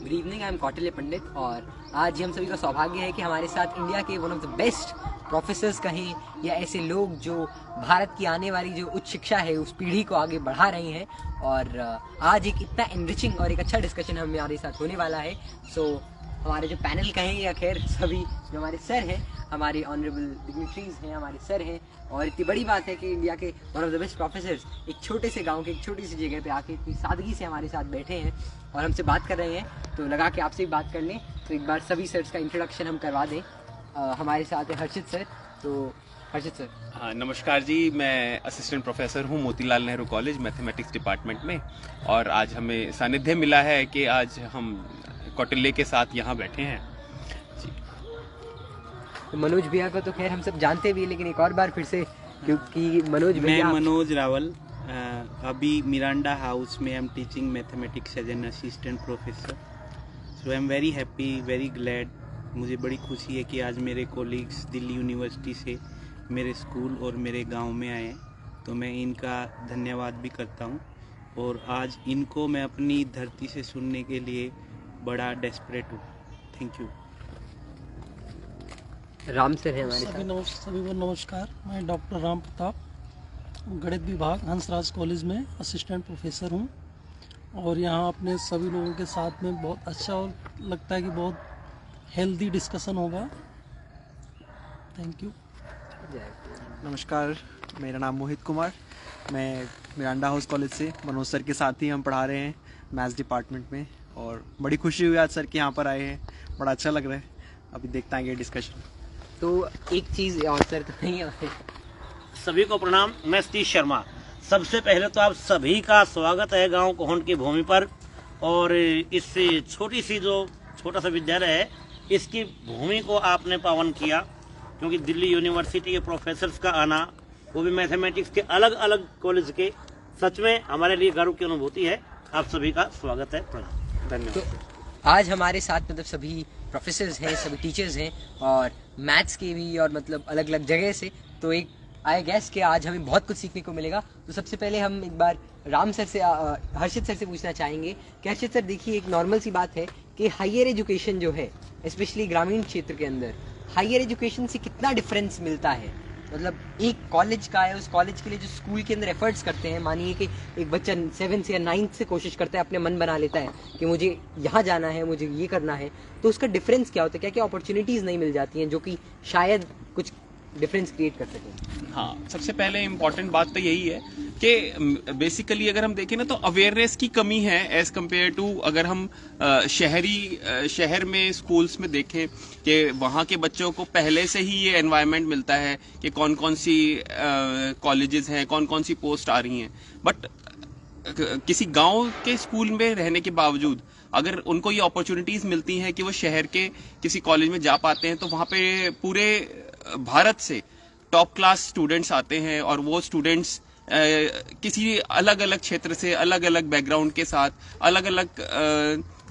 Good evening, I am Kautilya Pandit और आज हम सभी का सौभाग्य है कि हमारे साथ इंडिया के one of the best professors कहें या ऐसे लोग जो भारत की आने वाली जो उच्च शिक्षा है उस पीढ़ी को आगे बढ़ा रहे हैं। और आज एक इतना एनरिचिंग और एक अच्छा डिस्कशन हमारे साथ होने वाला है। सो हमारे जो पैनल कहें या खैर सभी जो हमारे सर हैं, हमारे ऑनरेबल डिग्निटरीज हैं, हमारे सर हैं। और इतनी बड़ी बात है कि इंडिया के one of the best professors एक छोटे से गांव के एक छोटी सी जगह पे आके इतनी सादगी से हमारे साथ बैठे हैं और हमसे बात कर रहे हैं। तो लगा कि आपसे भी बात कर लें, तो एक बार सभी सर्स का इंट्रोडक्शन हम करवा दें। हमारे साथ है हर्षित सर। तो हर्षित सर। हाँ, नमस्कार जी, मैं असिस्टेंट प्रोफेसर हूँ Motilal Nehru college mathematics department में। और आज हमें सानिध्य मिला है कि आज हम कौटिल्य के साथ यहाँ बैठे हैं जी। तो मनोज भैया को तो खैर हम सब जानते भी, लेकिन एक और बार फिर से, क्योंकि मनोज भैया, मैं मनोज रावल, अभी मिरांडा हाउस में I am teaching mathematics as an assistant professor. So I am very happy, very glad. मुझे बड़ी खुशी है कि आज मेरे कोलीग्स दिल्ली यूनिवर्सिटी से मेरे स्कूल और मेरे गांव में आए हैं, तो मैं इनका धन्यवाद भी करता हूं। और आज इनको मैं अपनी धरती से सुनने के लिए बड़ा डेस्परेट हूँ। Thank you. राम सर है हमारे साथ। सभी को नमस्कार। मैं डॉक्टर राम प्रताप, गणित विभाग हंसराज कॉलेज में असिस्टेंट प्रोफेसर हूँ और यहाँ अपने सभी लोगों के साथ में बहुत अच्छा और लगता है कि बहुत हेल्दी डिस्कशन होगा। Thank you. नमस्कार, मेरा नाम मोहित कुमार, मैं मिरांडा हाउस कॉलेज से मनोज सर के साथ ही हम पढ़ा रहे हैं मैथ्स डिपार्टमेंट में। और बड़ी खुशी हुई आज सर के यहाँ पर आए हैं, बड़ा अच्छा लग रहा है। अभी देखते हैं ये डिस्कशन। तो एक चीज़ और सर तो नहीं है। सभी को प्रणाम, मैं सतीश शर्मा। सबसे पहले तो आप सभी का स्वागत है गांव कोहन की भूमि पर। और इस छोटी सी जो छोटा सा विद्यालय है, इसकी भूमि को आपने पावन किया, क्योंकि दिल्ली यूनिवर्सिटी के प्रोफेसर्स का आना, वो भी मैथमेटिक्स के अलग अलग कॉलेज के, सच में हमारे लिए गर्व की अनुभूति है। आप सभी का स्वागत है, प्रणाम, धन्यवाद। तो आज हमारे साथ मतलब सभी प्रोफेसर्स हैं, सभी टीचर्स हैं और मैथ्स के भी, और मतलब अलग अलग जगह से। तो एक आई गेस कि आज हमें बहुत कुछ सीखने को मिलेगा। तो सबसे पहले हम एक बार राम सर से, हर्षित सर से पूछना चाहेंगे कि हर्षित सर, देखिए एक नॉर्मल सी बात है कि हायर एजुकेशन जो है, स्पेशली ग्रामीण क्षेत्र के अंदर, हायर एजुकेशन से कितना डिफरेंस मिलता है। मतलब एक कॉलेज का है, उस कॉलेज के लिए जो स्कूल के अंदर एफर्ट्स करते हैं, मानिए कि एक बच्चा 7 से या 9 से कोशिश करता है, अपने मन बना लेता है कि मुझे यहाँ जाना है, मुझे ये करना है, तो उसका डिफरेंस क्या होता है? क्या क्या अपॉर्चुनिटीज़ नहीं मिल जाती हैं जो कि शायद कुछ डिफरेंस क्रिएट कर सकें? हाँ, सबसे पहले इम्पॉर्टेंट बात तो यही है कि बेसिकली अगर हम देखें ना, तो अवेयरनेस की कमी है एज कम्पेयर टू अगर हम शहर में स्कूल्स में देखें कि वहाँ के बच्चों को पहले से ही ये एनवायरनमेंट मिलता है कि कौन कौन सी कॉलेजेस हैं, कौन कौन सी पोस्ट आ रही हैं। बट किसी गांव के स्कूल में रहने के बावजूद अगर उनको ये अपॉर्चुनिटीज़ मिलती हैं कि वो शहर के किसी कॉलेज में जा पाते हैं, तो वहाँ पे पूरे भारत से टॉप क्लास स्टूडेंट्स आते हैं। और वो स्टूडेंट्स किसी अलग अलग क्षेत्र से, अलग अलग बैकग्राउंड के साथ, अलग अलग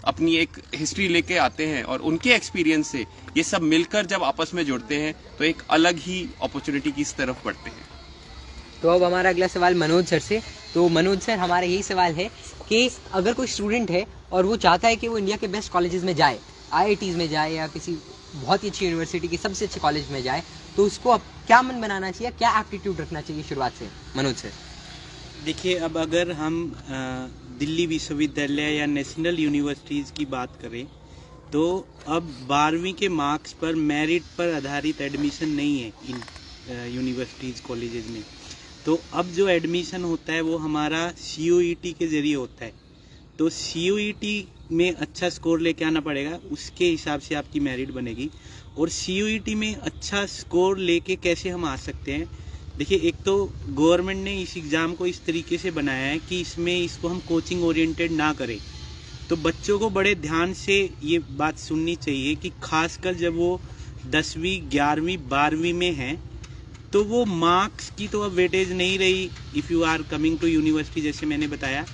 अपनी एक हिस्ट्री लेके आते हैं, और उनके एक्सपीरियंस से ये सब मिलकर जब आपस में जुड़ते हैं तो एक अलग ही अपॉर्चुनिटी की तरफ बढ़ते हैं। तो अब हमारा अगला सवाल मनोज सर से। तो मनोज सर, हमारा यही सवाल है कि अगर कोई स्टूडेंट है और वो चाहता है कि वो इंडिया के बेस्ट कॉलेजेस में जाए, IITs में जाए या किसी बहुत ही अच्छी यूनिवर्सिटी के सबसे अच्छे कॉलेज में जाए, तो उसको अब क्या मन बनाना चाहिए, क्या एप्टीट्यूड रखना चाहिए शुरुआत से? मनोज सर। देखिए, अब अगर हम दिल्ली विश्वविद्यालय या नेशनल यूनिवर्सिटीज़ की बात करें, तो अब 12वीं के मार्क्स पर, मेरिट पर आधारित एडमिशन नहीं है इन यूनिवर्सिटीज़ कॉलेजेस में। तो अब जो एडमिशन होता है वो हमारा CUET के ज़रिए होता है। तो CUET में अच्छा स्कोर लेके आना पड़ेगा, उसके हिसाब से आपकी मेरिट बनेगी। और CUET में अच्छा स्कोर लेके कैसे हम आ सकते हैं? देखिए, एक तो गवर्नमेंट ने इस एग्ज़ाम को इस तरीके से बनाया है कि इसमें इसको हम कोचिंग ओरिएंटेड ना करें। तो बच्चों को बड़े ध्यान से ये बात सुननी चाहिए कि खासकर जब वो 10वीं, 11वीं, 12वीं में हैं, तो वो मार्क्स की तो अब वेटेज नहीं रही। If you are coming to university, जैसे मैंने बताया,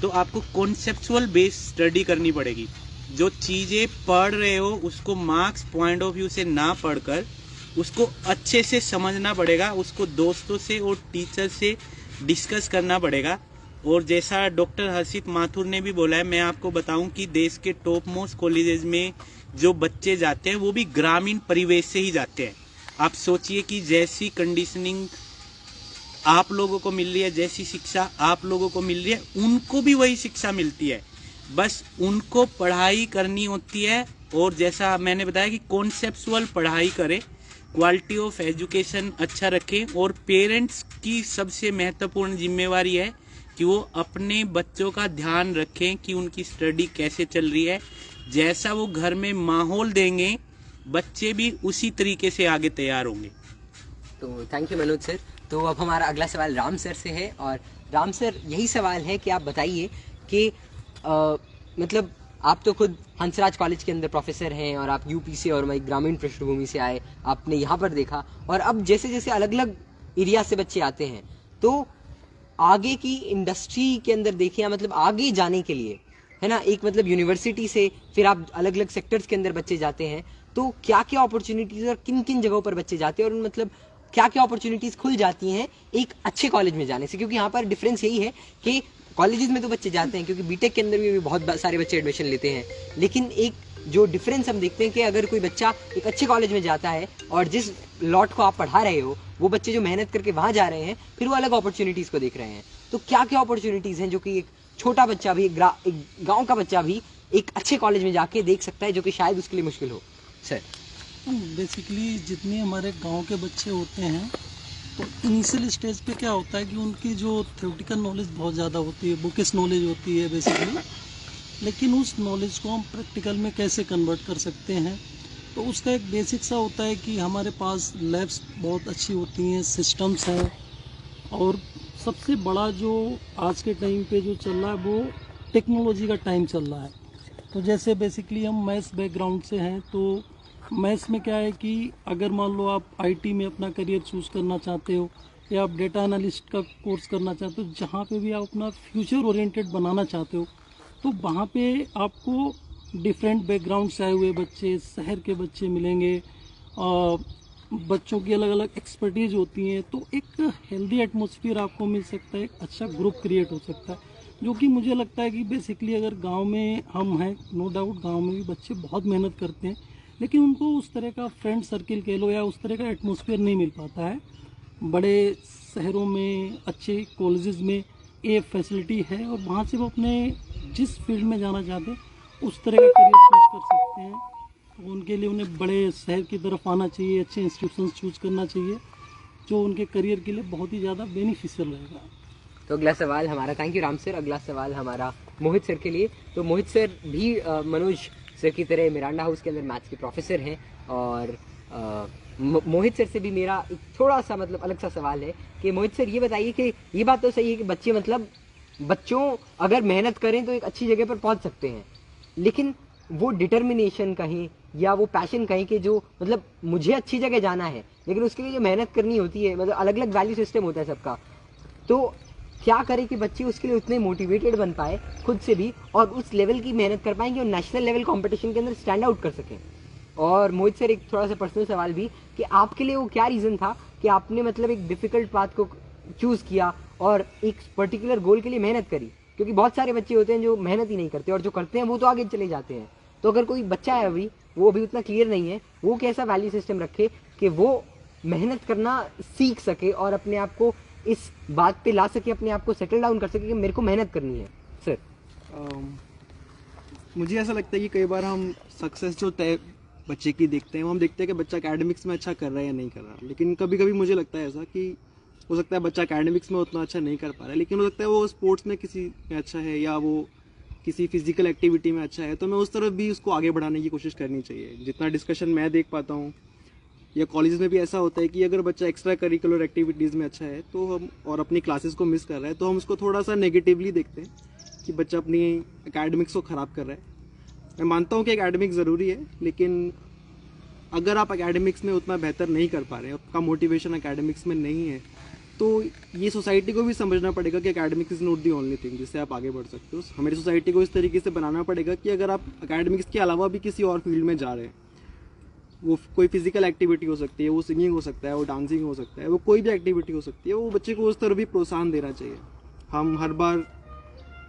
तो आपको कॉन्सेप्चुअल बेस स्टडी करनी पड़ेगी। जो चीज़ें पढ़ रहे हो उसको मार्क्स पॉइंट ऑफ व्यू से ना पढ़कर उसको अच्छे से समझना पड़ेगा, उसको दोस्तों से और टीचर से डिस्कस करना पड़ेगा। और जैसा डॉक्टर हर्षित माथुर ने भी बोला है, मैं आपको बताऊं कि देश के टॉप मोस्ट कॉलेजेस में जो बच्चे जाते हैं वो भी ग्रामीण परिवेश से ही जाते हैं। आप सोचिए कि जैसी कंडीशनिंग आप लोगों को मिल रही है, जैसी शिक्षा आप लोगों को मिल रही है, उनको भी वही शिक्षा मिलती है। बस उनको पढ़ाई करनी होती है, और जैसा मैंने बताया कि कॉन्सेप्चुअल पढ़ाई करें, क्वालिटी ऑफ एजुकेशन अच्छा रखें, और पेरेंट्स की सबसे महत्वपूर्ण जिम्मेवारी है कि वो अपने बच्चों का ध्यान रखें कि उनकी स्टडी कैसे चल रही है। जैसा वो घर में माहौल देंगे, बच्चे भी उसी तरीके से आगे तैयार होंगे। तो थैंक यू मनोज सर। तो अब हमारा अगला सवाल राम सर से है, और राम सर यही सवाल है कि आप बताइए कि मतलब आप तो खुद हंसराज कॉलेज के अंदर प्रोफेसर हैं, और आप यूपी से और वही ग्रामीण पृष्ठभूमि से आए, आपने यहाँ पर देखा, और अब जैसे जैसे अलग अलग एरिया से बच्चे आते हैं, तो आगे की इंडस्ट्री के अंदर देखिए, मतलब आगे जाने के लिए, है ना, एक मतलब यूनिवर्सिटी से फिर आप अलग अलग सेक्टर्स के अंदर बच्चे जाते हैं, तो क्या क्या अपॉर्चुनिटीज और किन किन जगहों पर बच्चे जाते हैं, और मतलब क्या क्या अपॉर्चुनिटीज खुल जाती हैं एक अच्छे कॉलेज में जाने से। क्योंकि यहाँ पर डिफरेंस यही है कि कॉलेजेस में तो बच्चे जाते हैं, क्योंकि बीटेक के अंदर भी बहुत सारे बच्चे एडमिशन लेते हैं, लेकिन एक जो डिफरेंस हम देखते हैं कि अगर कोई बच्चा एक अच्छे कॉलेज में जाता है, और जिस लॉट को आप पढ़ा रहे हो वो बच्चे जो मेहनत करके वहाँ जा रहे हैं, फिर वो अलग अपॉर्चुनिटीज़ को देख रहे हैं। तो क्या क्या अपॉर्चुनिटीज़ हैं जो कि एक छोटा बच्चा भी, एक गाँव का बच्चा भी एक अच्छे कॉलेज में जाके देख सकता है, जो कि शायद उसके लिए मुश्किल हो। सर बेसिकली जितने हमारे गांव के बच्चे होते हैं, तो इनिशियल स्टेज पे क्या होता है कि उनकी जो थ्योरेटिकल नॉलेज बहुत ज़्यादा होती है, बुकिश नॉलेज होती है बेसिकली, लेकिन उस नॉलेज को हम प्रैक्टिकल में कैसे कन्वर्ट कर सकते हैं, तो उसका एक बेसिक सा होता है कि हमारे पास लैब्स बहुत अच्छी होती हैं, सिस्टम्स हैं, और सबसे बड़ा जो आज के टाइम पे जो चल रहा है वो टेक्नोलॉजी का टाइम चल रहा है। तो जैसे बेसिकली हम मैथ्स बैकग्राउंड से हैं, तो मैथ्स में क्या है कि अगर मान लो आप आईटी में अपना करियर चूज़ करना चाहते हो, या आप डेटा एनालिस्ट का कोर्स करना चाहते हो, जहाँ पे भी आप अपना फ्यूचर ओरिएंटेड बनाना चाहते हो, तो वहाँ पे आपको डिफरेंट बैकग्राउंड से आए हुए बच्चे, शहर के बच्चे मिलेंगे, बच्चों की अलग अलग एक्सपर्टीज होती हैं, तो एक हेल्दी एटमॉस्फेयर आपको मिल सकता है, एक अच्छा ग्रुप क्रिएट हो सकता है, जो कि मुझे लगता है कि बेसिकली अगर गांव में हम हैं, नो डाउट गांव में भी बच्चे बहुत मेहनत करते हैं, लेकिन उनको उस तरह का फ्रेंड सर्किल कह लो या उस तरह का एटमॉस्फेयर नहीं मिल पाता है। बड़े शहरों में अच्छे कॉलेजेस में ये फैसिलिटी है, और वहाँ से वो अपने जिस फील्ड में जाना चाहते हैं उस तरह का करियर चूज कर सकते हैं। तो उनके लिए उन्हें बड़े शहर की तरफ आना चाहिए, अच्छे इंस्टीट्यूशंस चूज करना चाहिए, जो उनके करियर के लिए बहुत ही ज़्यादा बेनिफिशियल रहेगा। तो अगला सवाल हमारा, थैंक यू राम सर, अगला सवाल हमारा मोहित सर के लिए। तो मोहित सर भी मनोज सर की तरह मिरांडा हाउस के अंदर मैथ्स के प्रोफेसर हैं, और मोहित सर से भी मेरा एक थोड़ा सा मतलब अलग सा सवाल है कि मोहित सर ये बताइए कि ये बात तो सही है कि बच्चे मतलब बच्चों अगर मेहनत करें तो एक अच्छी जगह पर पहुंच सकते हैं, लेकिन वो डिटर्मिनेशन कहें या वो पैशन कहें कि जो मतलब मुझे अच्छी जगह जाना है, लेकिन उसके लिए जो मेहनत करनी होती है, मतलब अलग अलग वैल्यू सिस्टम होता है सबका, तो क्या करें कि बच्चे उसके लिए उतने मोटिवेटेड बन पाए खुद से भी, और उस लेवल की मेहनत कर पाएंगे और नेशनल लेवल कंपटीशन के अंदर स्टैंड आउट कर सकें। और मोहित सर एक थोड़ा सा पर्सनल सवाल भी कि आपके लिए वो क्या रीज़न था कि आपने मतलब एक डिफ़िकल्ट पाथ को चूज़ किया और एक पर्टिकुलर गोल के लिए मेहनत करी, क्योंकि बहुत सारे बच्चे होते हैं जो मेहनत ही नहीं करते, और जो करते हैं वो तो आगे चले जाते हैं। तो अगर कोई बच्चा है अभी वो अभी उतना क्लियर नहीं है, वो कैसा वैल्यू सिस्टम रखे कि वो मेहनत करना सीख सके और अपने आप को इस बात पे ला सके, अपने आप को सेटल डाउन कर सके कि मेरे को मेहनत करनी है। सर मुझे ऐसा लगता है कि कई बार हम सक्सेस जो तय बच्चे की देखते हैं, वो हम देखते हैं कि बच्चा एकेडमिक्स में अच्छा कर रहा है या नहीं कर रहा, लेकिन कभी कभी मुझे लगता है ऐसा कि हो सकता है बच्चा एकेडमिक्स में उतना अच्छा नहीं कर पा रहा है, लेकिन हो सकता है वो स्पोर्ट्स में किसी में अच्छा है या वो किसी फिजिकल एक्टिविटी में अच्छा है, तो मैं उस तरफ भी उसको आगे बढ़ाने की कोशिश करनी चाहिए। जितना डिस्कशन मैं देख पाता हूँ या कॉलेज में भी ऐसा होता है कि अगर बच्चा एक्स्ट्रा करिकुलर एक्टिविटीज़ में अच्छा है तो हम और अपनी क्लासेस को मिस कर रहा है, तो हम उसको थोड़ा सा नेगेटिवली देखते हैं कि बच्चा अपनी एकेडमिक्स को ख़राब कर रहा है। मैं मानता हूँ कि एकेडमिक्स ज़रूरी है, लेकिन अगर आप एकेडमिक्स में उतना बेहतर नहीं कर पा रहे हैं, आपका मोटिवेशन एकेडमिक्स में नहीं है, तो ये सोसाइटी को भी समझना पड़ेगा कि academics is not the only thing जिससे आप आगे बढ़ सकते हो। हमारी सोसाइटी को इस तरीके से बनाना पड़ेगा कि अगर आप एकेडमिक्स के अलावा भी किसी और फील्ड में जा रहे हैं, वो कोई फिजिकल एक्टिविटी हो सकती है, वो सिंगिंग हो सकता है, वो डांसिंग हो सकता है, वो कोई भी एक्टिविटी हो सकती है, वो बच्चे को उस तरफ भी प्रोत्साहन देना चाहिए। हम हर बार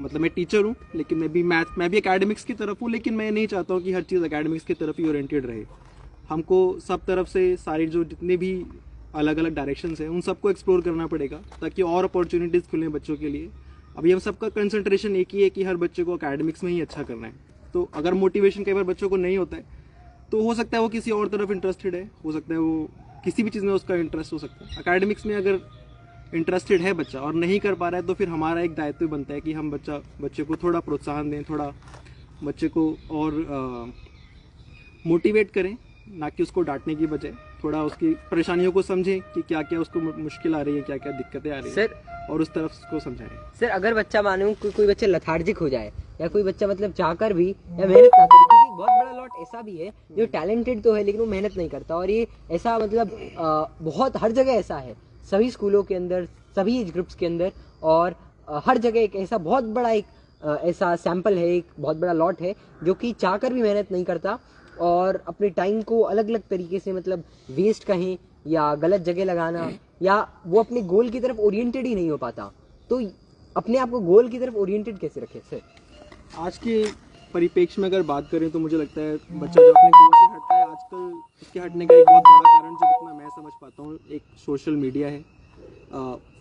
मतलब मैं टीचर हूँ, लेकिन मैं भी एकेडमिक्स की तरफ हूँ, लेकिन मैं नहीं चाहता हूँ कि हर चीज़ एकेडमिक्स की तरफ ही ओरिएंटेड रहे। हमको सब तरफ से सारी जो जितने भी अलग अलग डायरेक्शंस हैं उन सबको एक्सप्लोर करना पड़ेगा, ताकि और अपॉर्चुनिटीज़ खुलें बच्चों के लिए। अभी हम सबका कंसंट्रेशन एक ही है कि हर बच्चे को एकेडमिक्स में ही अच्छा करना है। तो अगर मोटिवेशन कई बार बच्चों को नहीं होता है तो हो सकता है वो किसी और तरफ इंटरेस्टेड है, हो सकता है वो किसी भी चीज़ में उसका इंटरेस्ट हो सकता है। एकेडमिक्स में अगर इंटरेस्टेड है बच्चा और नहीं कर पा रहा है तो फिर हमारा एक दायित्व बनता है कि हम बच्चे को थोड़ा प्रोत्साहन दें, थोड़ा बच्चे को और मोटिवेट करें, ना कि उसको डांटने की बजाय थोड़ा उसकी परेशानियों को समझें कि क्या क्या उसको मुश्किल आ रही है, क्या क्या दिक्कतें आ रही है सर, और उस तरफ उसको समझाएं। सर अगर बच्चा मानो कोई बच्चा लथार्जिक हो जाए, या कोई बच्चा मतलब चाहकर भी या मेहनत ना करे, क्योंकि बहुत बड़ा लॉट ऐसा भी है जो टैलेंटेड तो है लेकिन वो मेहनत नहीं करता, और ये ऐसा मतलब बहुत हर जगह ऐसा है, सभी स्कूलों के अंदर, सभी एज ग्रुप्स के अंदर, और हर जगह एक ऐसा बहुत बड़ा एक ऐसा सैंपल है, एक बहुत बड़ा लॉट है जो कि चाहकर भी मेहनत नहीं करता और अपने टाइम को अलग अलग तरीके से मतलब वेस्ट कहें या गलत जगह लगाना, या वो अपने गोल की तरफ ओरिएंटेड ही नहीं हो पाता। तो अपने आप को गोल की तरफ ओरिएंटेड कैसे रखें सर? आज के परिप्रेक्ष्य में अगर बात करें तो मुझे लगता है बच्चा जो अपने गोल से हटता है, आजकल उसके हटने का एक बहुत बड़ा कारण, जो जितना मैं समझ पाता हूँ, एक सोशल मीडिया है।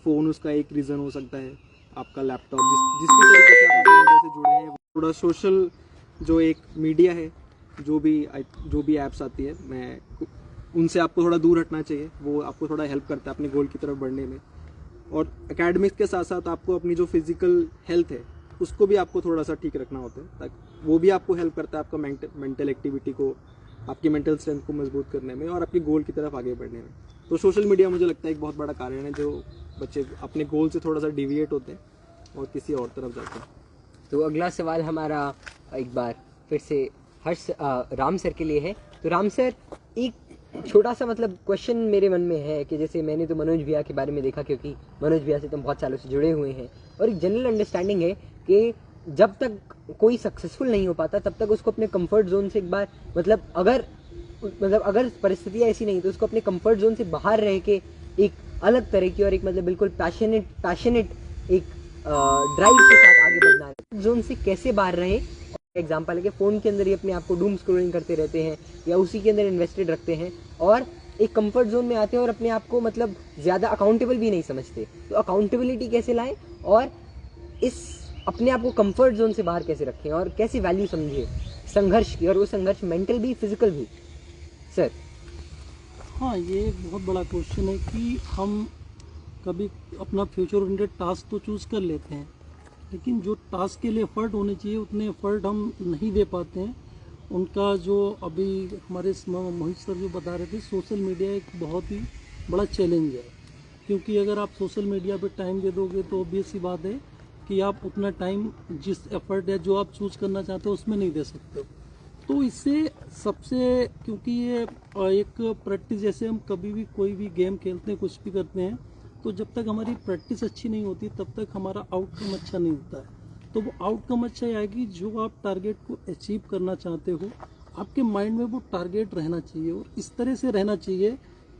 फ़ोन उसका एक रीज़न हो सकता है, आपका लैपटॉप, जिस भी तरीके से आप सोशल मीडिया से जुड़े हैं, थोड़ा सोशल जो एक मीडिया है, जो भी ऐप्स आती है, मैं उनसे आपको थोड़ा दूर हटना चाहिए। वो आपको थोड़ा हेल्प करता है अपने गोल की तरफ बढ़ने में। और एकेडमिक्स के साथ साथ आपको अपनी जो फिजिकल हेल्थ है उसको भी आपको थोड़ा सा ठीक रखना होता है, ताकि वो भी आपको हेल्प करता है आपका मेंटल एक्टिविटी को, आपकी मेंटल स्ट्रेंथ को मजबूत करने में और आपके गोल की तरफ आगे बढ़ने में। तो सोशल मीडिया मुझे लगता है एक बहुत बड़ा कारण है जो बच्चे अपने गोल से थोड़ा सा डिविएट होते हैं और किसी और तरफ जाते हैं। तो अगला सवाल हमारा एक बार फिर से राम सर के लिए है। तो राम सर, एक छोटा सा मतलब क्वेश्चन मेरे मन में है कि जैसे मैंने तो मनोज भैया के बारे में देखा, क्योंकि मनोज भैया से तुम बहुत सालों से जुड़े हुए हैं, और एक जनरल अंडरस्टैंडिंग है कि जब तक कोई सक्सेसफुल नहीं हो पाता तब तक उसको अपने कंफर्ट जोन से एक बार मतलब अगर परिस्थितियाँ ऐसी नहीं तो उसको अपने कंफर्ट जोन से बाहर रह के एक अलग तरह की और एक मतलब बिल्कुल पैशनेट एक ड्राइव के साथ आगे बढ़ना है। जोन से कैसे बाहर रहे? एग्जाम्पल है कि फ़ोन के अंदर ही अपने आप को डूम स्क्रोलिंग करते रहते हैं या उसी के अंदर इन्वेस्टेड रखते हैं और एक कंफर्ट जोन में आते हैं और अपने आप को मतलब ज़्यादा अकाउंटेबल भी नहीं समझते। तो अकाउंटेबिलिटी कैसे लाएं और इस अपने आप को कंफर्ट जोन से बाहर कैसे रखें और कैसे वैल्यू समझिए संघर्ष की, और वो संघर्ष मेंटल भी फिजिकल भी? सर हाँ, ये एक बहुत बड़ा क्वेश्चन है कि हम कभी अपना फ्यूचर ओरिएंटेड टास्क तो चूज़ कर लेते हैं, लेकिन जो टास्क के लिए एफर्ट होने चाहिए उतने एफर्ट हम नहीं दे पाते हैं। उनका जो अभी हमारे मोहित सर जो बता रहे थे, सोशल मीडिया एक बहुत ही बड़ा चैलेंज है, क्योंकि अगर आप सोशल मीडिया पे टाइम दे दोगे तो ऑब्वियस सी बात है कि आप उतना टाइम जिस एफर्ट है जो आप चूज़ करना चाहते हो उसमें नहीं दे सकते हो। तो इससे सबसे, क्योंकि ये एक प्रैक्टिस, जैसे हम कभी भी कोई भी गेम खेलते हैं, कुछ भी करते हैं, तो जब तक हमारी प्रैक्टिस अच्छी नहीं होती तब तक हमारा आउटकम अच्छा नहीं होता है। तो वो आउटकम अच्छा आएगी जो आप टारगेट को अचीव करना चाहते हो, आपके माइंड में वो टारगेट रहना चाहिए और इस तरह से रहना चाहिए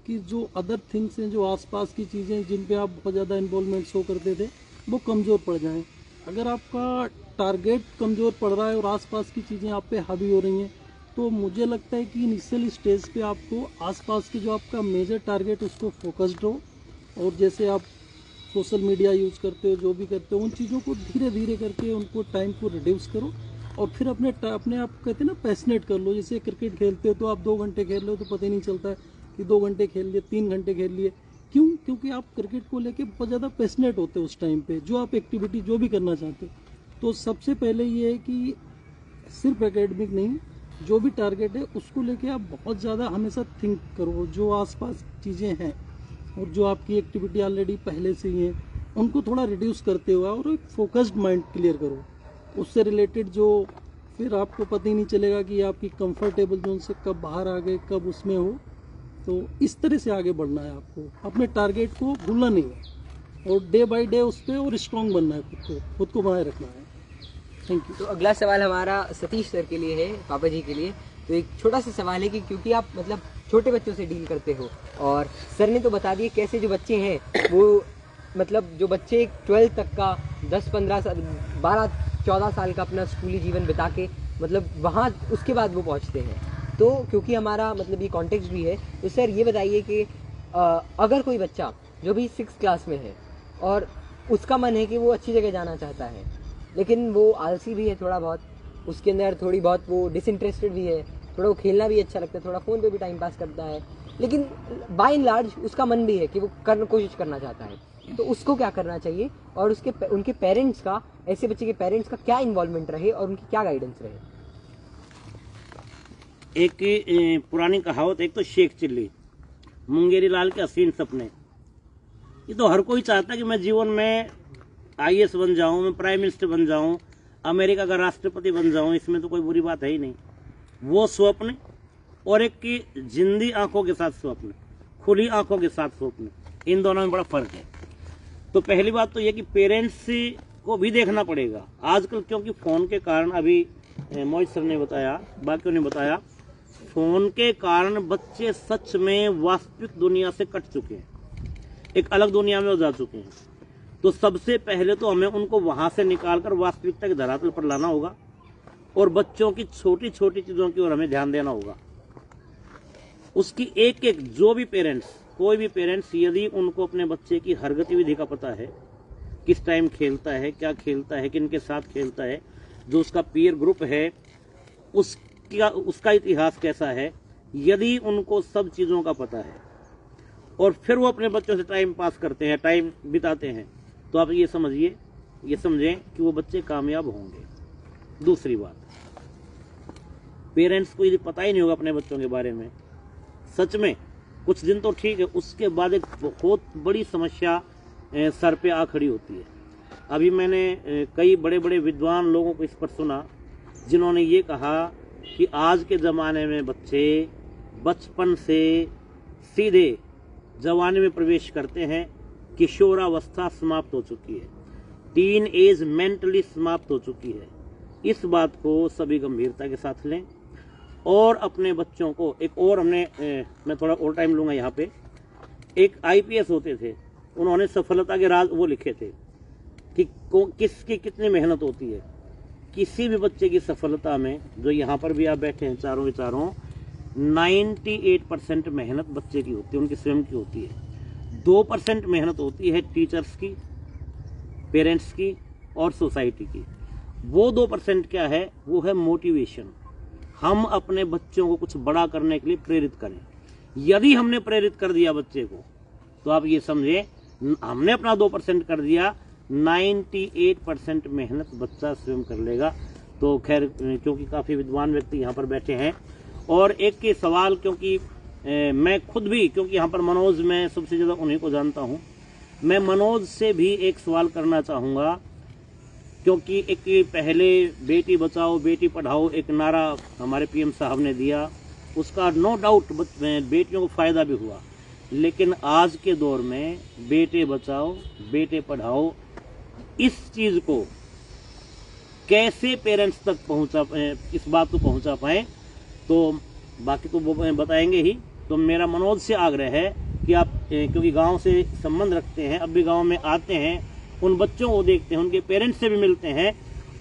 कि जो अदर थिंग्स हैं, जो आसपास की चीज़ें जिन पे आप बहुत ज़्यादा इन्वॉल्वमेंट शो करते थे, वो कमज़ोर पड़ जाएं। अगर आपका टारगेट कमज़ोर पड़ रहा है और आसपास की चीज़ें आप पे हावी हो रही हैं, तो मुझे लगता है कि इनिशियल स्टेज पे आपको आसपास के जो आपका मेजर टारगेट उसको फोकस्ड हो, और जैसे आप सोशल मीडिया यूज़ करते हो, जो भी करते हो, उन चीज़ों को धीरे धीरे करके उनको टाइम को रिड्यूस करो और फिर अपने आप कहते हैं ना पैशनेट कर लो। जैसे क्रिकेट खेलते हो तो आप 2 घंटे खेल रहे हो तो पता ही नहीं चलता है कि 2 घंटे खेल लिए, 3 घंटे खेल लिए। क्यों? क्योंकि आप क्रिकेट को लेके बहुत ज़्यादा पैशनेट होते हो उस टाइम पे, जो आप एक्टिविटी जो भी करना चाहते हो। तो सबसे पहले ये है कि सिर्फ एकेडमिक नहीं, जो भी टारगेट है उसको लेके आप बहुत ज़्यादा हमेशा थिंक करो। जो आसपास चीज़ें हैं और जो आपकी एक्टिविटी ऑलरेडी पहले से ही है उनको थोड़ा रिड्यूस करते हुए और एक फोकस्ड माइंड क्लियर करो। उससे रिलेटेड जो फिर आपको पता ही नहीं चलेगा कि आपकी कंफर्टेबल जोन से कब बाहर आ गए, कब उसमें हो। तो इस तरह से आगे बढ़ना है आपको, अपने टारगेट को भूलना नहीं है और डे बाय डे उस पर और स्ट्रॉन्ग बनना है, खुद को बनाए रखना है। Thank you. तो अगला सवाल हमारा सतीश सर के लिए है, पापा जी के लिए। तो एक छोटा सा सवाल है कि क्योंकि आप मतलब छोटे बच्चों से डील करते हो और सर ने तो बता दिया कैसे जो बच्चे हैं वो मतलब जो बच्चे 12 तक का 10-15 साल 12-14 साल का अपना स्कूली जीवन बिता के मतलब वहाँ उसके बाद वो पहुँचते हैं। तो क्योंकि हमारा मतलब ये कॉन्टेक्स्ट भी है, तो सर ये बताइए कि अगर कोई बच्चा जो भी 6th क्लास में है और उसका मन है कि वो अच्छी जगह जाना चाहता है, लेकिन वो आलसी भी है थोड़ा बहुत, उसके अंदर थोड़ी बहुत वो डिसइंटरेस्टेड भी है, थोड़ा वो खेलना भी अच्छा लगता है, थोड़ा फ़ोन पे भी टाइम पास करता है, लेकिन बाय एंड लार्ज उसका मन भी है कि वो कोशिश करना चाहता है, तो उसको क्या करना चाहिए और उनके पेरेंट्स का, ऐसे बच्चे के पेरेंट्स का क्या इन्वॉल्वमेंट रहे और उनकी क्या गाइडेंस रहे? एक पुरानी कहावत, एक तो शेख चिल्ली, मुंगेरी लाल के हसीन सपने। ये तो हर कोई चाहता है कि मैं जीवन में IAS बन जाऊं, मैं प्राइम मिनिस्टर बन जाऊं, अमेरिका का राष्ट्रपति बन जाऊं, इसमें तो कोई बुरी बात है ही नहीं। वो स्वप्न और एक की जिंदी आंखों के साथ स्वप्न, खुली आंखों के साथ स्वप्न, इन दोनों में बड़ा फर्क है। तो पहली बात तो ये कि पेरेंट्स को भी देखना पड़ेगा आजकल, क्योंकि फ़ोन के कारण, अभी मोहित सर ने बताया, बाकियों ने बताया, फ़ोन के कारण बच्चे सच में वास्तविक दुनिया से कट चुके हैं, एक अलग दुनिया में जा चुके हैं। तो सबसे पहले तो हमें उनको वहां से निकालकर वास्तविकता के धरातल पर लाना होगा और बच्चों की छोटी छोटी चीज़ों की ओर हमें ध्यान देना होगा। उसकी एक एक जो भी पेरेंट्स, कोई भी पेरेंट्स, यदि उनको अपने बच्चे की हर गतिविधि का पता है, किस टाइम खेलता है, क्या खेलता है, किन के साथ खेलता है, जो उसका पीयर ग्रुप है उसका इतिहास कैसा है, यदि उनको सब चीज़ों का पता है और फिर वो अपने बच्चों से टाइम पास करते हैं, टाइम बिताते हैं, तो आप ये समझें कि वो बच्चे कामयाब होंगे। दूसरी बात, पेरेंट्स को यदि पता ही नहीं होगा अपने बच्चों के बारे में, सच में कुछ दिन तो ठीक है, उसके बाद एक बहुत बड़ी समस्या सर पे आ खड़ी होती है। अभी मैंने कई बड़े बड़े विद्वान लोगों को इस पर सुना, जिन्होंने ये कहा कि आज के ज़माने में बच्चे बचपन से सीधे जवानी में प्रवेश करते हैं, किशोरावस्था समाप्त हो चुकी है, टीन एज मेंटली समाप्त हो चुकी है। इस बात को सभी गंभीरता के साथ लें और अपने बच्चों को एक और मैं थोड़ा और टाइम लूँगा यहाँ पे। एक IPS होते थे, उन्होंने सफलता के राज वो लिखे थे कि किसकी कितनी मेहनत होती है। किसी भी बच्चे की सफलता में, जो यहाँ पर भी आप बैठे हैं चारों के चारों, 98% मेहनत बच्चे की होती है, उनकी स्वयं की होती है। 2% मेहनत होती है टीचर्स की, पेरेंट्स की और सोसाइटी की। वो 2% क्या है? वो है मोटिवेशन। हम अपने बच्चों को कुछ बड़ा करने के लिए प्रेरित करें। यदि हमने प्रेरित कर दिया बच्चे को, तो आप ये समझें हमने अपना 2% कर दिया, 98% मेहनत बच्चा स्वयं कर लेगा। तो खैर, क्योंकि काफ़ी विद्वान व्यक्ति यहाँ पर बैठे हैं, और एक के सवाल, क्योंकि मैं खुद भी, क्योंकि यहाँ पर मनोज, मैं सबसे ज़्यादा उन्हीं को जानता हूँ, मैं मनोज से भी एक सवाल करना चाहूँगा, क्योंकि एक पहले बेटी बचाओ बेटी पढ़ाओ एक नारा हमारे PM साहब ने दिया, उसका नो डाउट बेटियों को फ़ायदा भी हुआ, लेकिन आज के दौर में बेटे बचाओ बेटे पढ़ाओ, इस चीज़ को कैसे पेरेंट्स तक इस बात को पहुंचा पाएं, तो बाकी तो वो बताएंगे ही। तो मेरा मनोज से आग्रह है कि आप, क्योंकि गांव से संबंध रखते हैं, अब भी गांव में आते हैं, उन बच्चों को देखते हैं, उनके पेरेंट्स से भी मिलते हैं,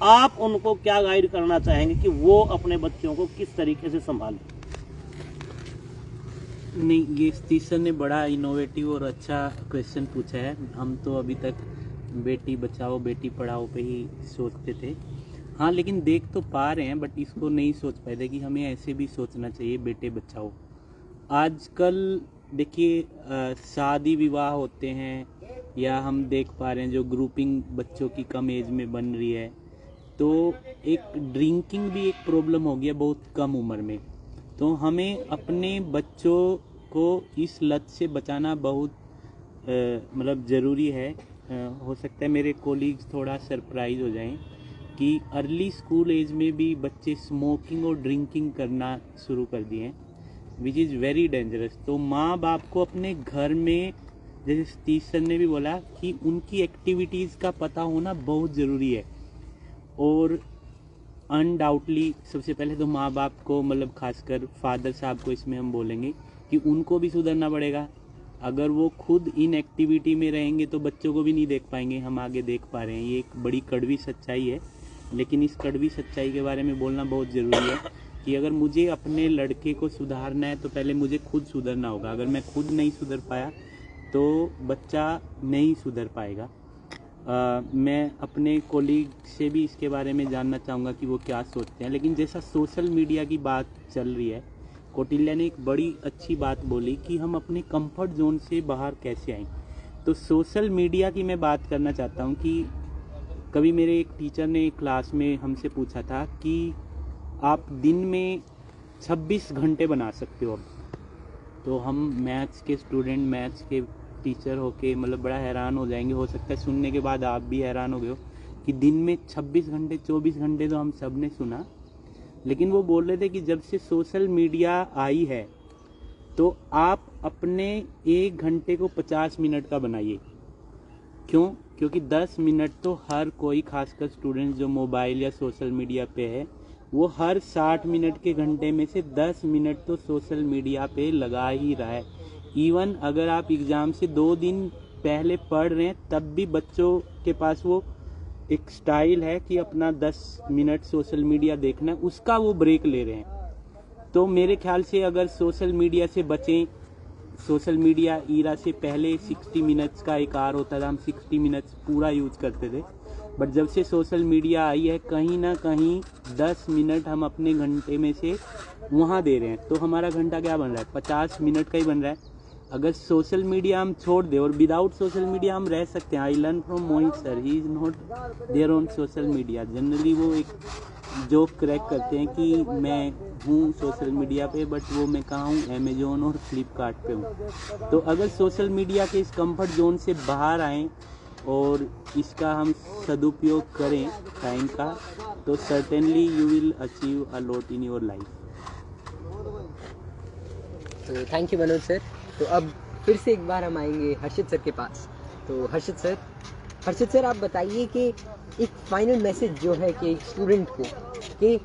आप उनको क्या गाइड करना चाहेंगे कि वो अपने बच्चों को किस तरीके से संभालें? नहीं, ये टीचर ने बड़ा इनोवेटिव और अच्छा क्वेश्चन पूछा है। हम तो अभी तक बेटी बचाओ बेटी पढ़ाओ पे ही सोचते थे, हाँ, लेकिन देख तो पा रहे हैं, बट इसको नहीं सोच पाए थे कि हमें ऐसे भी सोचना चाहिए, बेटे बचाओ। आजकल देखिए, शादी विवाह होते हैं, या हम देख पा रहे हैं जो ग्रुपिंग बच्चों की कम एज में बन रही है, तो एक ड्रिंकिंग भी एक प्रॉब्लम हो गया बहुत कम उम्र में। तो हमें अपने बच्चों को इस लत से बचाना बहुत मतलब ज़रूरी है। हो सकता है मेरे कोलीग्स थोड़ा सरप्राइज हो जाएं कि अर्ली स्कूल एज में भी बच्चे स्मोकिंग और ड्रिंकिंग करना शुरू कर दिए हैं, विच इज़ वेरी डेंजरस। तो माँ बाप को अपने घर में, जैसे सतीश सर ने भी बोला, कि उनकी एक्टिविटीज़ का पता होना बहुत ज़रूरी है। और अनडाउटली सबसे पहले तो माँ बाप को, मतलब खासकर फादर साहब को इसमें हम बोलेंगे कि उनको भी सुधरना पड़ेगा। अगर वो खुद इन एक्टिविटी में रहेंगे तो बच्चों को भी नहीं देख पाएंगे, हम आगे देख पा रहे हैं। ये एक बड़ी कड़वी सच्चाई है, लेकिन इस कड़वी सच्चाई के बारे में बोलना बहुत ज़रूरी है कि अगर मुझे अपने लड़के को सुधारना है तो पहले मुझे खुद सुधरना होगा। अगर मैं खुद नहीं सुधर पाया तो बच्चा नहीं सुधर पाएगा। मैं अपने कोलीग से भी इसके बारे में जानना चाहूँगा कि वो क्या सोचते हैं। लेकिन जैसा सोशल मीडिया की बात चल रही है, कौटिल्य ने एक बड़ी अच्छी बात बोली कि हम अपने कंफर्ट जोन से बाहर कैसे आएं। तो सोशल मीडिया की मैं बात करना चाहता हूं कि कभी मेरे एक टीचर ने क्लास में हमसे पूछा था कि आप दिन में 26 घंटे बना सकते हो। तो हम मैथ्स के स्टूडेंट, मैथ्स के टीचर होके मतलब बड़ा हैरान हो जाएंगे। हो सकता है सुनने के बाद आप भी हैरान हो गए हो कि दिन में 26 घंटे, 24 घंटे तो हम सब ने सुना। लेकिन वो बोल रहे थे कि जब से सोशल मीडिया आई है तो आप अपने 1 घंटे को 50 मिनट का बनाइए। क्यों? क्योंकि 10 मिनट तो हर कोई, खासकर स्टूडेंट्स जो मोबाइल या सोशल मीडिया पे है, वो हर 60 मिनट के घंटे में से 10 मिनट तो सोशल मीडिया पे लगा ही रहा है। इवन अगर आप एग्ज़ाम से 2 दिन पहले पढ़ रहे हैं तब भी बच्चों के पास वो एक स्टाइल है कि अपना 10 मिनट सोशल मीडिया देखना है, उसका वो ब्रेक ले रहे हैं। तो मेरे ख्याल से अगर सोशल मीडिया से बचें, सोशल मीडिया ईरा से पहले 60 मिनट्स का एक आर होता था, हम 60 मिनट्स पूरा यूज करते थे। बट जब से सोशल मीडिया आई है कहीं ना कहीं 10 मिनट हम अपने घंटे में से वहाँ दे रहे हैं। तो हमारा घंटा क्या बन रहा है? 50 मिनट का ही बन रहा है। अगर सोशल मीडिया हम छोड़ दें और विदाउट सोशल मीडिया हम रह सकते हैं। I learn from Mohit sir, he is not there on social media. Generally वो एक जोक क्रैक करते हैं कि मैं हूँ सोशल मीडिया पे, बट वो मैं कहाँ हूँ? अमेजोन और फ्लिपकार्ट पे हूँ। तो अगर सोशल मीडिया के इस कंफर्ट जोन से बाहर आएँ और इसका हम सदुपयोग करें टाइम का, तो certainly you will achieve a lot in your life. तो थैंक यू मनोज सर। तो अब फिर से एक बार हम आएंगे हर्षित सर के पास। तो हर्षित सर आप बताइए कि एक फाइनल मैसेज जो है कि एक स्टूडेंट को कि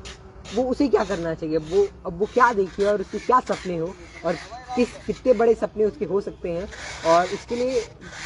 वो उसे क्या करना चाहिए, अब वो क्या देखिए और उसके क्या सपने हो और कितने बड़े सपने उसके हो सकते हैं, और इसके लिए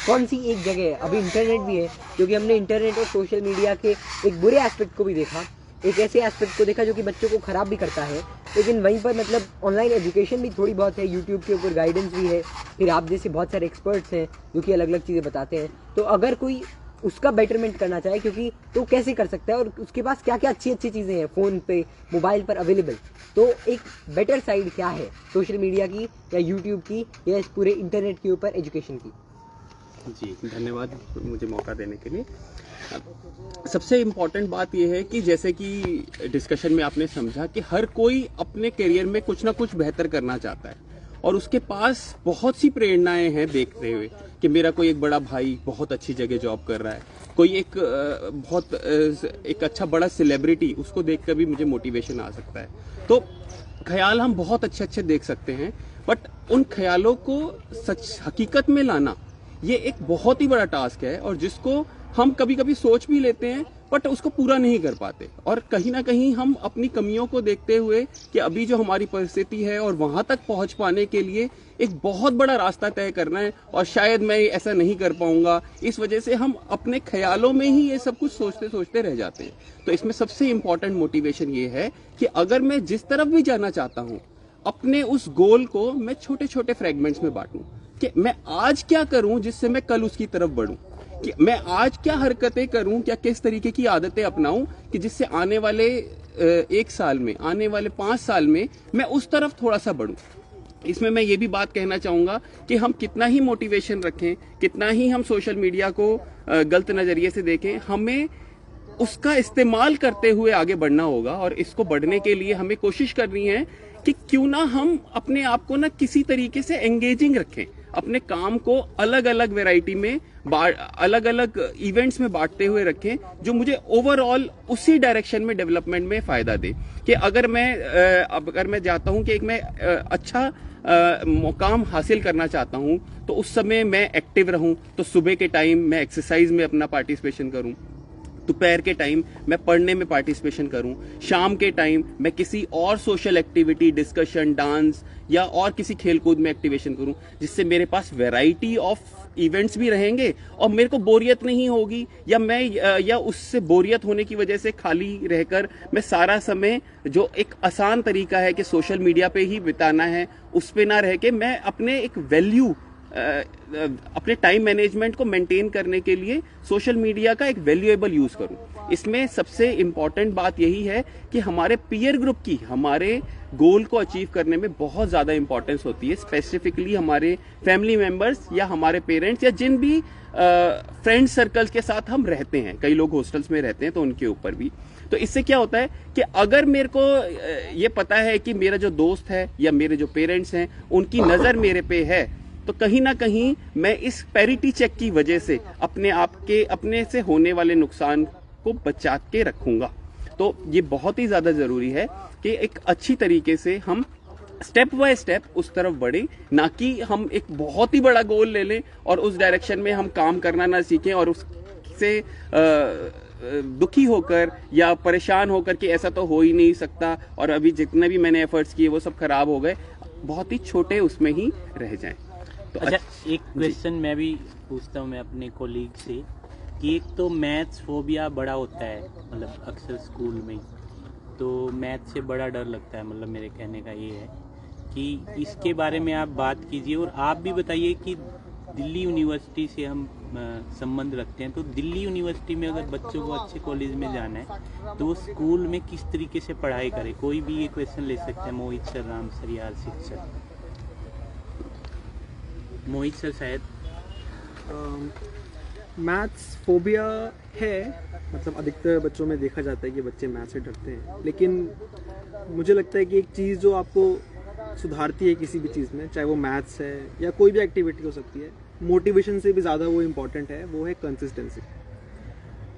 कौन सी एक जगह, अभी इंटरनेट भी है, क्योंकि हमने इंटरनेट और सोशल मीडिया के एक बुरे एस्पेक्ट को भी देखा, एक ऐसे एस्पेक्ट को देखा जो कि बच्चों को ख़राब भी करता है, लेकिन वहीं पर मतलब ऑनलाइन एजुकेशन भी थोड़ी बहुत है, यूट्यूब के ऊपर गाइडेंस भी है, फिर आप जैसे बहुत सारे एक्सपर्ट्स हैं जो कि अलग अलग चीज़ें बताते हैं। तो अगर कोई उसका बेटरमेंट करना चाहे, क्योंकि तो कैसे कर सकता है और उसके पास क्या क्या अच्छी अच्छी चीज़ें हैं फ़ोन पे, मोबाइल पर अवेलेबल, तो एक बेटर साइड क्या है सोशल मीडिया की या यूट्यूब की या इस पूरे इंटरनेट के ऊपर एजुकेशन की? जी धन्यवाद मुझे मौका देने के लिए। सबसे इम्पॉर्टेंट बात यह है कि जैसे कि डिस्कशन में आपने समझा कि हर कोई अपने करियर में कुछ ना कुछ बेहतर करना चाहता है और उसके पास बहुत सी प्रेरणाएं हैं देखते हुए कि मेरा कोई एक बड़ा भाई बहुत अच्छी जगह जॉब कर रहा है, कोई एक अच्छा बड़ा सेलिब्रिटी, उसको देखकर भी मुझे मोटिवेशन आ सकता है। तो ख्याल हम बहुत अच्छे अच्छे देख सकते हैं, बट उन ख्यालों को सच हकीकत में लाना ये एक बहुत ही बड़ा टास्क है और जिसको हम कभी कभी सोच भी लेते हैं बट उसको पूरा नहीं कर पाते। और कहीं ना कहीं हम अपनी कमियों को देखते हुए कि अभी जो हमारी परिस्थिति है और वहां तक पहुंच पाने के लिए एक बहुत बड़ा रास्ता तय करना है और शायद मैं ऐसा नहीं कर पाऊंगा, इस वजह से हम अपने ख्यालों में ही ये सब कुछ सोचते सोचते रह जाते हैं। तो इसमें सबसे इम्पोर्टेंट मोटिवेशन ये है कि अगर मैं जिस तरफ भी जाना चाहता हूँ, अपने उस गोल को मैं छोटे छोटे फ्रेगमेंट्स में बांटूं कि मैं आज क्या करूं जिससे मैं कल उसकी तरफ बढ़ूं, कि मैं आज क्या हरकतें करूं, क्या किस तरीके की आदतें अपनाऊं कि जिससे आने वाले 1 साल में, आने वाले 5 साल में मैं उस तरफ थोड़ा सा बढ़ूं। इसमें मैं ये भी बात कहना चाहूँगा कि हम कितना ही मोटिवेशन रखें, कितना ही हम सोशल मीडिया को गलत नज़रिए से देखें, हमें उसका इस्तेमाल करते हुए आगे बढ़ना होगा। और इसको बढ़ने के लिए हमें कोशिश करनी है कि क्यों ना हम अपने आप को ना किसी तरीके से एंगेजिंग रखें, अपने काम को अलग अलग वैरायटी में, अलग अलग इवेंट्स में बांटते हुए रखें जो मुझे ओवरऑल उसी डायरेक्शन में डेवलपमेंट में फ़ायदा दे। कि अगर मैं चाहता हूं कि एक मैं अच्छा मुकाम हासिल करना चाहता हूं तो उस समय मैं एक्टिव रहूं, तो सुबह के टाइम मैं एक्सरसाइज में अपना पार्टिसिपेशन करूं, दोपहर के टाइम मैं पढ़ने में पार्टिसिपेशन करूं, शाम के टाइम मैं किसी और सोशल एक्टिविटी, डिस्कशन, डांस या और किसी खेलकूद में एक्टिवेशन करूं, जिससे मेरे पास वैरायटी ऑफ इवेंट्स भी रहेंगे और मेरे को बोरियत नहीं होगी, या उससे बोरियत होने की वजह से खाली रहकर मैं सारा समय जो एक आसान तरीका है कि सोशल मीडिया पे ही बिताना है, उस पे ना रह के मैं अपने एक वैल्यू, अपने टाइम मैनेजमेंट को मेंटेन करने के लिए सोशल मीडिया का एक वैल्यूएबल यूज करूं। इसमें सबसे इंपॉर्टेंट बात यही है कि हमारे पीयर ग्रुप की हमारे गोल को अचीव करने में बहुत ज्यादा इंपॉर्टेंस होती है, स्पेसिफिकली हमारे फैमिली मेंबर्स या हमारे पेरेंट्स या जिन भी फ्रेंड सर्कल्स के साथ हम रहते हैं, कई लोग हॉस्टल्स में रहते हैं तो उनके ऊपर भी। तो इससे क्या होता है कि अगर मेरे को ये पता है कि मेरा जो दोस्त है या मेरे जो पेरेंट्स हैं उनकी नजर मेरे पे है, तो कहीं ना कहीं मैं इस पैरिटी चेक की वजह से अपने से होने वाले नुकसान को बचा के रखूंगा। तो ये बहुत ही ज्यादा जरूरी है कि एक अच्छी तरीके से हम स्टेप बाय स्टेप उस तरफ बढ़े, ना कि हम एक बहुत ही बड़ा गोल ले लें और उस डायरेक्शन में हम काम करना ना सीखें और उससे दुखी होकर या परेशान होकर कि ऐसा तो हो ही नहीं सकता और अभी जितने भी मैंने एफर्ट्स किए वो सब खराब हो गए, बहुत ही छोटे उसमें ही रह जाएं। तो अच्छा, एक क्वेश्चन मैं भी पूछता हूँ मैं अपने कोलीग से कि एक तो मैथ्स फोबिया बड़ा होता है, मतलब अक्सर स्कूल में, तो मैथ से बड़ा डर लगता है, मतलब मेरे कहने का ये है कि इसके बारे में आप बात कीजिए और आप भी बताइए कि दिल्ली यूनिवर्सिटी से हम संबंध रखते हैं, तो दिल्ली यूनिवर्सिटी में अगर बच्चों को अच्छे कॉलेज में जाना है तो वो स्कूल में किस तरीके से पढ़ाई करे? कोई भी ये क्वेश्चन ले सकते हैं। मोहित सर, राम सर या हर्षित सर। मोहित सर शायद। मैथ्स फोबिया है, मतलब अधिकतर बच्चों में देखा जाता है कि बच्चे मैथ से डरते हैं, लेकिन मुझे लगता है कि एक चीज़ जो आपको सुधारती है किसी भी चीज़ में, चाहे वो मैथ्स है या कोई भी एक्टिविटी हो सकती है, मोटिवेशन से भी ज़्यादा वो इम्पॉर्टेंट है, वो है कंसिस्टेंसी।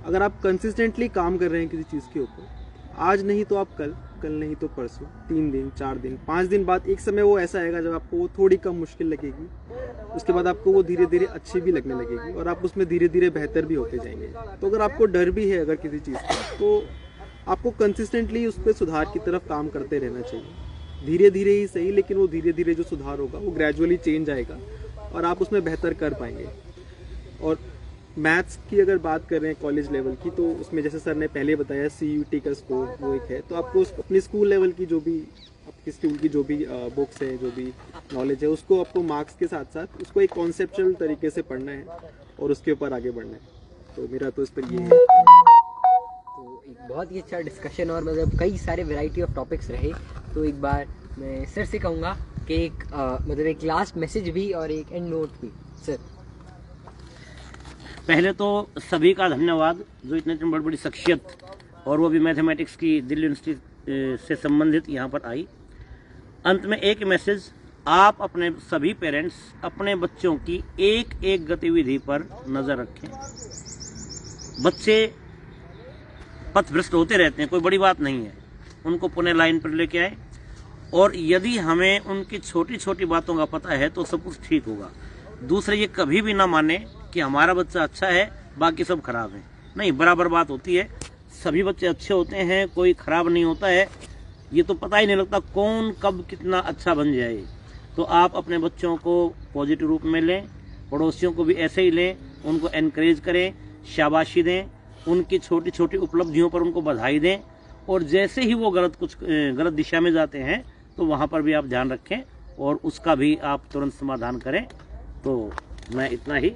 अगर आप कंसिस्टेंटली काम कर रहे हैं किसी चीज़ के ऊपर, आज नहीं तो आप कल, कल नहीं तो परसों, 3 दिन, 4 दिन, 5 दिन बाद एक समय वो ऐसा आएगा जब आपको वो थोड़ी कम मुश्किल लगेगी, उसके बाद आपको वो धीरे धीरे अच्छी भी लगने लगेगी और आप उसमें धीरे धीरे बेहतर भी होते जाएंगे। तो अगर आपको डर भी है अगर किसी चीज़ का, तो आपको कंसिस्टेंटली उस पर सुधार की तरफ काम करते रहना चाहिए। धीरे धीरे ही सही, लेकिन वो धीरे धीरे जो सुधार होगा वो ग्रेजुअली चेंज आएगा और आप उसमें बेहतर कर पाएंगे। और मैथ्स की अगर बात कर रहे हैं कॉलेज लेवल की, तो उसमें जैसे सर ने पहले बताया CUT का स्कोर वो एक है, तो आपको अपनी स्कूल लेवल की जो भी आपकी स्कूल की जो भी बुक्स है, जो भी नॉलेज है, उसको आपको मार्क्स के साथ साथ उसको एक कॉन्सेप्चुअल तरीके से पढ़ना है और उसके ऊपर आगे बढ़ना है। तो मेरा तो इस पर ये है। तो एक बहुत ही अच्छा डिस्कशन और मतलब कई सारे वैरायटी ऑफ टॉपिक्स रहे। तो एक बार मैं सर से कहूँगा कि मतलब एक लास्ट मैसेज भी और एक एंड नोट भी। सर, पहले तो सभी का धन्यवाद जो इतने बड़ी बड़ी शख्सियत और वो भी मैथमेटिक्स की दिल्ली यूनिवर्सिटी से संबंधित यहाँ पर आई। अंत में एक मैसेज, आप अपने सभी पेरेंट्स अपने बच्चों की एक एक गतिविधि पर नज़र रखें। बच्चे पथभ्रष्ट होते रहते हैं, कोई बड़ी बात नहीं है, उनको पुनः लाइन पर लेके आए और यदि हमें उनकी छोटी छोटी बातों का पता है तो सब कुछ ठीक होगा। दूसरे ये कभी भी ना माने कि हमारा बच्चा अच्छा है बाकी सब खराब है, नहीं, बराबर बात होती है। सभी बच्चे अच्छे होते हैं, कोई खराब नहीं होता है। ये तो पता ही नहीं लगता कौन कब कितना अच्छा बन जाए। तो आप अपने बच्चों को पॉजिटिव रूप में लें, पड़ोसियों को भी ऐसे ही लें, उनको एनकरेज करें, शाबाशी दें, उनकी छोटी छोटी उपलब्धियों पर उनको बधाई दें और जैसे ही वो गलत दिशा में जाते हैं तो वहाँ पर भी आप ध्यान रखें और उसका भी आप तुरंत समाधान करें। तो मैं इतना ही।